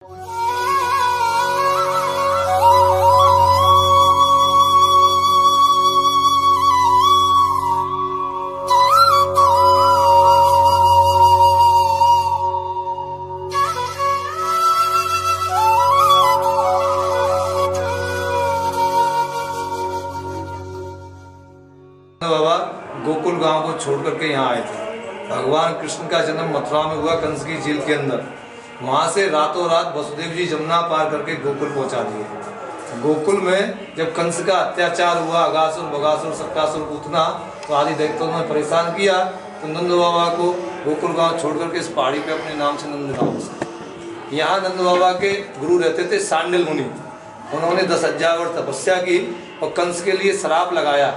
बाबा गोकुल गांव को छोड़ करके यहाँ आए थे। भगवान कृष्ण का जन्म मथुरा में हुआ, कंस की झील के अंदर। वहाँ से रातों रात वसुदेव जी जमुना पार करके गोकुल पहुँचा दिए। गोकुल में जब कंस का अत्याचार हुआ, अगासुर बगासुर सत्तासुर पूतना, तो आदि दैत्यों ने परेशान किया, तो नंद बाबा को गोकुल गाँव छोड़ करके इस पहाड़ी पे अपने नाम से नंद गाँव। यहाँ नंद बाबा के गुरु रहते थे सांडिल मुनि। उन्होंने 10,000 वर्ष तपस्या की और कंस के लिए श्राप लगाया,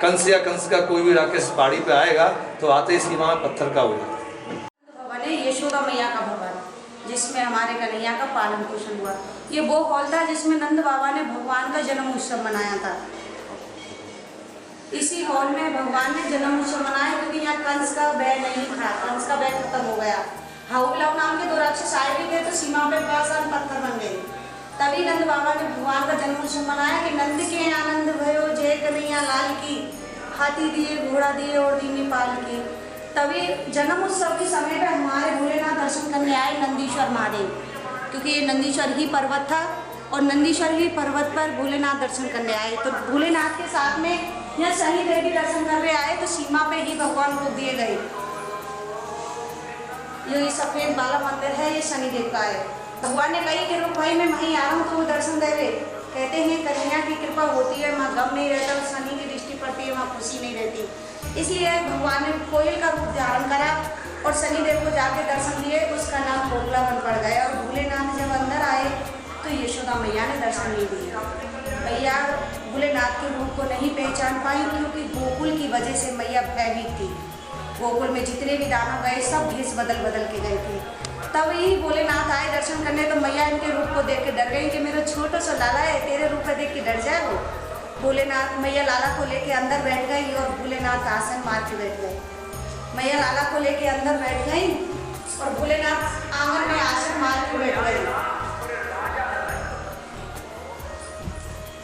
कंस या कंस का कोई भी राक्षस पहाड़ी पे आएगा तो आते ही सीमा में पत्थर का होगा। यशोदा मैया का भवन, जिसमें हमारे कन्हैया का पालन पोषण हुआ। ये वो हॉल था जिसमें नंद बाबा ने भगवान का जन्म उत्सव मनाया था। इसी हॉल में भगवान ने जन्म उत्सव मनाया, क्योंकि यहाँ कंस का बैग नहीं था, कंस का बैग खत्म हो गया। हाउलाव नाम के 2 राक्षस आए भी थे, तो सीमा पे पत्थर बन गए। तभी नंद बाबा ने भगवान का जन्म उत्सव मनाया कि नंद के आनंद भयो जय कन्हैया लाल की, हाथी दिए घोड़ा दिए और दीनी पाल की। तभी जन्म उत्सव के समय पे हमारे भोलेनाथ दर्शन करने आए नंदीश्वर महादेव, क्योंकि ये नंदीश्वर ही पर्वत था और नंदीश्वर ही पर्वत पर भोलेनाथ दर्शन करने आए। तो भोलेनाथ के साथ में यहाँ शनि देव भी दर्शन करने आए, तो सीमा पे ही भगवान रूप दिए गए। ये सफेद वाला मंदिर है, ये शनि देव का है। भगवान ने कही कि रुक भाई मैं वहीं आ रहा हूँ, तो वो दर्शन देवे। कहते हैं कन्हैया की कृपा होती है, वहाँ गम नहीं रहता, शनि की दृष्टि पड़ती है, वहाँ खुशी नहीं रहती। इसलिए भगवान ने कोयल का रूप धारण करा और शनि देव को जाके दर्शन दिए, उसका नाम गोकुला बन पड़ गया। और भोलेनाथ जब अंदर आए तो यशोदा मैया ने दर्शन नहीं दिए। मैया भोलेनाथ के रूप को नहीं पहचान पाई, क्योंकि गोकुल की वजह से मैया भयभीत थी। गोकुल में जितने भी दानव गए सब भेष बदल बदल के गए थे। तब ही भोलेनाथ आए दर्शन करने, तो मैया इनके रूप को देख के डर गई कि मेरा छोटा सा लाला है, तेरे रूप को देख के डर जाए वो। भोलेनाथ मैया लाला को लेके अंदर बैठ गई और भोलेनाथ आसन मार के बैठ गए। मैया लाला को लेके अंदर बैठ गई और भोलेनाथ आंगन में आसन मार के बैठ गए।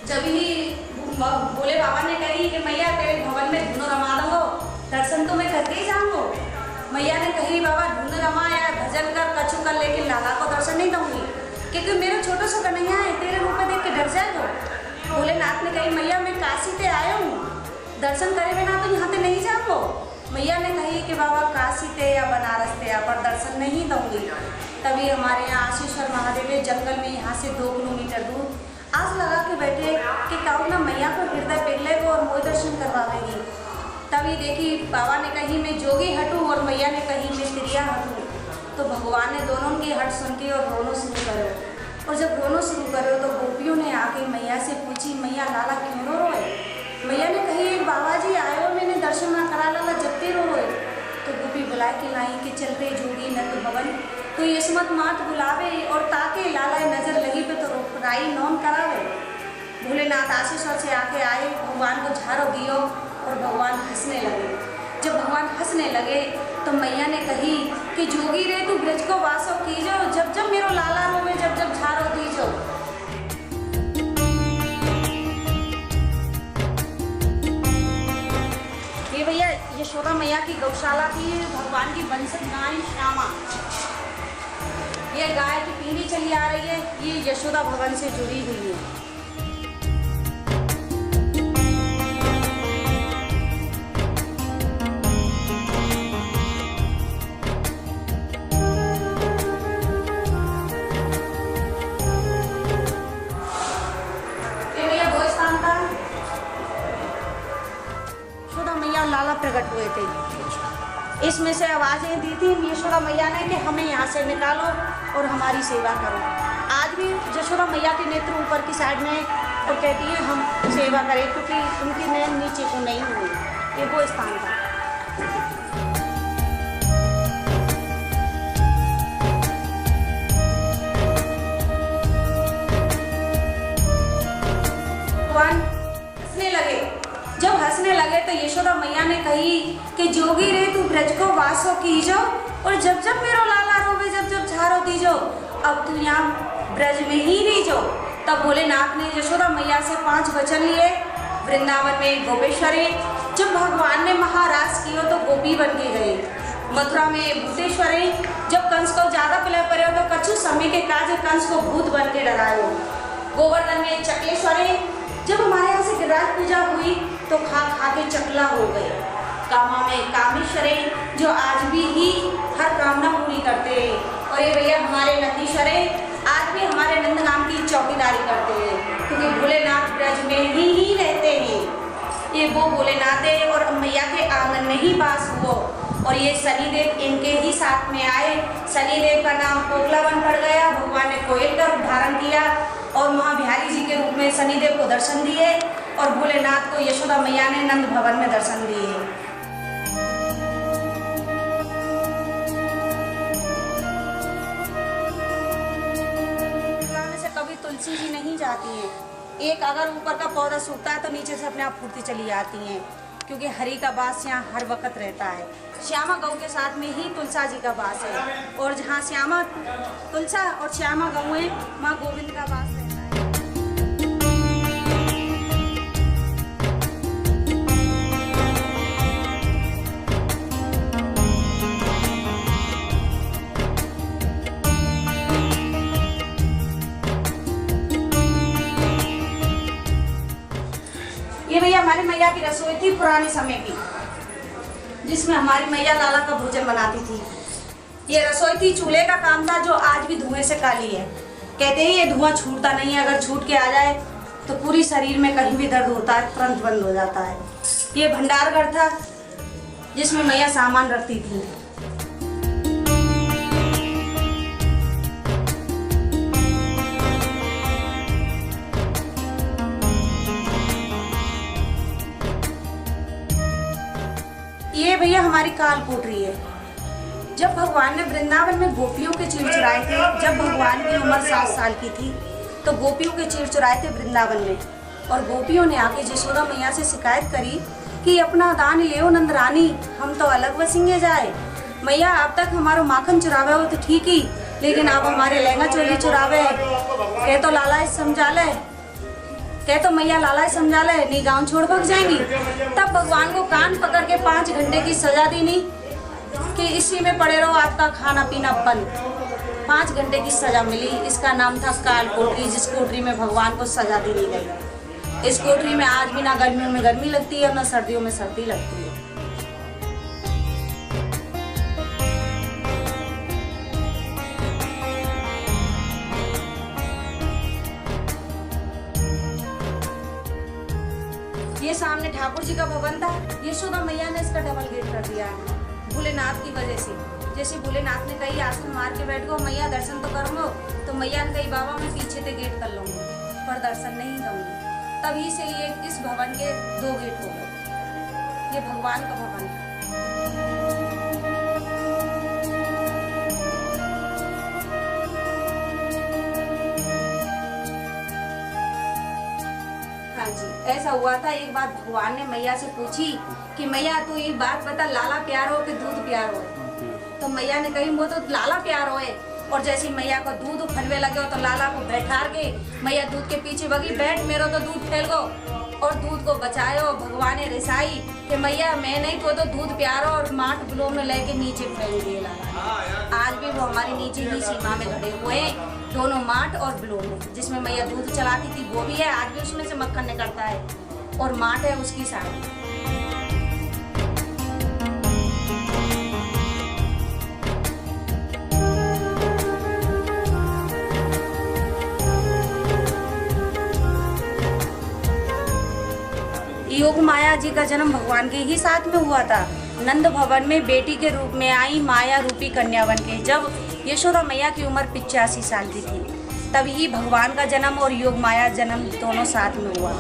जब ही भोले बाबा ने कही कि मैया तेरे भवन में धुन रमा दो, दर्शन तो मैं करके ही जाऊंगा। मैया ने कही बाबा धुन रमा या भजन कर कछु कर, लेकिन लाला को दर्शन नहीं दूंगी, क्योंकि मेरा छोटा सा कन्हैया है, तेरे रूप में देख के डर जाएगा। भोलेनाथ ने कही मैया मैं काशी से आया हूँ, दर्शन करे बिना तो यहाँ से नहीं जाऊँगा। मैया ने कही कि बाबा काशी ते या बनारस ते पर दर्शन नहीं दूंगी। तभी हमारे यहाँ आशीश्वर महादेव जंगल में यहाँ से 2 किलोमीटर दूर आस लगा के बैठे कि कहो ना मैया को हृदय पिघले को और मोह दर्शन करवाएगी। तभी देखी बाबा ने कही मैं जोगी हटूँ और मैया ने कही मैं त्रिया हटूँ। तो भगवान ने दोनों की हट सुन के और रोनो शुरू करो, और जब रोनो शुरू करो तो गोपियों ने आके मैया से पूछी मैया लाला क्यों रो रोए। मैया ने कही बाबा जी आयो मैंने दर्शन ना करा लाला जबते रो रोए। तो गोपी बुला के लाई कि चल रे जोगी न तो भवन तो यशमत मात बुलावे और ताके लाला नजर लगी पे तो राई नौन करावे। भोलेनाथ आशीश्वर से आके आए, भगवान को झाड़ो दियो और भगवान हंसने लगे। जब भगवान हंसने लगे तो मैया ने कही कि जोगी रे तू ब्रज को वासो कीजो, जब जब मेरो लाला रोवे जब जब झाड़ो दीजो। ये भैया यशोदा मैया की गौशाला थी, भगवान की वंशज गाय श्यामा। ये गाय की पीढ़ी चली आ रही है, ये यशोदा भवन से जुड़ी हुई है। लाला प्रकट हुए थे, इसमें से आवाजें दी थी यशोदा मैया ने कि हमें यहाँ से निकालो और हमारी सेवा करो। आज भी यशोदा मैया के नेत्र ऊपर की साइड में और कहती है हम सेवा करें, क्योंकि उनकी नैन नीचे को नहीं हुई। ये वो स्थान था। हंसने लगे, जब हंसने लगे तो यशोदा मैया ने कही कि जोगी रे तू ब्रज को वासो कीजो और जब जब मेरो लाला रोवे जब जब झारो दीजो। अब तू यहाँ ब्रज में ही रही जो। तब भोलेनाथ ने यशोदा मैया से 5 वचन लिए। वृंदावन में गोपेश्वरी, जब भगवान ने महाराज कियो तो गोपी बन के गए। मथुरा में भूतेश्वरी, जब कंस को ज्यादा पिला पड़े तो कछु समय के काज कंस को भूत बन के डरायो। गोवर्धन में चकलेश्वरी, जब हमारे यहाँ से गिरिराज पूजा हुई तो खा खा के चकला हो गए। कामा में कामेश्वरी, जो आज भी हर कामना पूरी करते हैं। और ये भैया हमारे नंदीश्वरी, आज भी हमारे नंद नाम की चौकीदारी करते हैं, क्योंकि भोलेनाथ ब्रज में ही रहते हैं। ये वो भोलेनाथ है और मैया के आंगन में ही वास हुआ। और ये शनिदेव इनके ही साथ में आए। शनिदेव का नाम पोगलावन पड़ गया। भगवान ने कोयल का रूप धारण किया और माँ बिहारी जी के रूप में शनिदेव को दर्शन दिए और भोलेनाथ को यशोदा मैया ने नंद भवन में दर्शन दिए। कभी तुलसी जी नहीं जाती है। एक अगर ऊपर का पौधा सूखता है तो नीचे से अपने आप फूटती चली जाती हैं, क्योंकि हरि का वास यहाँ हर वक्त रहता है। श्यामा गौ के साथ में ही तुलसा जी का वास है। और जहाँ श्यामा तुलसा और श्यामा गौ है, माँ गोविंद का वास रहता है। ये भैया हमारी मैया की रसोई थी पुराने समय की, जिसमें हमारी मैया लाला का भोजन बनाती थी। ये रसोई थी, चूल्हे का काम था, जो आज भी धुएं से काली है। कहते हैं ये धुआं छूटता नहीं है, अगर छूट के आ जाए तो पूरी शरीर में कहीं भी दर्द होता है तुरंत बंद हो जाता है। ये भंडार घर था जिसमें मैया सामान रखती थी। ये भैया हमारी काल कोठरी है। जब भगवान ने वृंदावन में गोपियों के चीर चुराए थे, जब भगवान की उम्र 7 साल की थी, तो गोपियों के चीर चुराए थे वृंदावन में। और गोपियों ने आके यशोदा मैया से शिकायत करी कि अपना दान लेओ नंदरानी, हम तो अलग बसेंगे जाए। मैया अब तक हमारा माखन चुरावे हो तो ठीक ही, लेकिन आप हमारे लहंगा चोली चुरावे कह तो लाला समझा ले, कह तो मैया लाला समझा ले, नहीं गाँव छोड़ भाग जाएंगी। तब भगवान को कान पकड़ के 5 घंटे की सजा दी नहीं कि इसी में पड़े रहो, आपका खाना पीना बंद। 5 घंटे की सजा मिली। इसका नाम था काल कोठरी, जिस कोठरी में भगवान को सजा दी गई। इस कोठरी में आज भी ना गर्मियों में गर्मी लगती है और ना सर्दियों में सर्दी लगती है। ये सामने ठाकुर जी का भवन था। यशोदा मैया ने इसका डबल गेट कर दिया है भोलेनाथ की वजह से। जैसे भोलेनाथ ने कही आसन मार के बैठ गो मैया, दर्शन तो करूँगा, तो मैया ने कही बाबा मैं पीछे से गेट कर लूँगी पर दर्शन नहीं दूँगी। तभी से ये इस भवन के 2 गेट हो गए। ये भगवान का भवन है। हाँ जी, ऐसा हुआ था। एक बार भगवान ने मैया से पूछी कि मैया तू एक बात बता, लाला प्यार हो कि दूध प्यार हो? तो मैया ने कही वो तो लाला प्यार हो। और जैसे मैया को दूध उफलवे लगे हो तो लाला को बैठार के मैया दूध के पीछे भगी, बैठ मेरो तो दूध फैल गो और दूध को बचायो। भगवान ने रिसाई कि मैया मैं नहीं तो दूध प्यारो, और माट बुलो में लेके नीचे फेंक दिए लाला। आज भी वो हमारे नीचे ही सीमा में खड़े हुए हैं, दोनों माट और बुलो में। जिसमें मैया दूध चलाती थी वो भी है, आज भी उसमें से मक्खन निकलता है, और माट है उसकी साइड। योग माया जी का जन्म भगवान के ही साथ में हुआ था। नंद भवन में बेटी के रूप में आई माया रूपी कन्या बन के। जब यशोदा मैया की उम्र 85 साल की थी, तभी भगवान का जन्म और योग माया जन्म दोनों साथ में हुआ।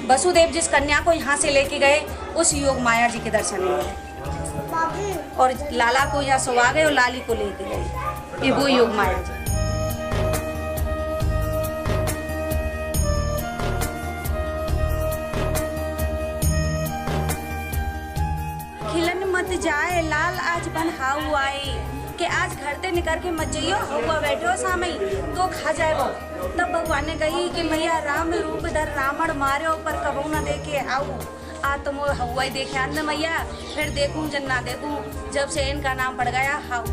वसुदेव जिस कन्या को यहाँ से लेके गए उस योग माया जी के दर्शन हुए, और लाला को यहाँ सुवा गए और लाली को लेके गए। ये वो योग माया जी। खिलन मत जाए लाल आज बन हाउ आए, कि आज घर से निकल के मत जाइयो, हुआ बैठे हो सामने तो खा जाएगा। तब भगवान ने कही कि मैया राम रूप धर रावण मारे पर कबू न देखे आऊ आ तुम हुआ ही देखे आंद मैया, फिर देखूं जन ना देखूं, जब से इनका नाम पड़ गया हाउ।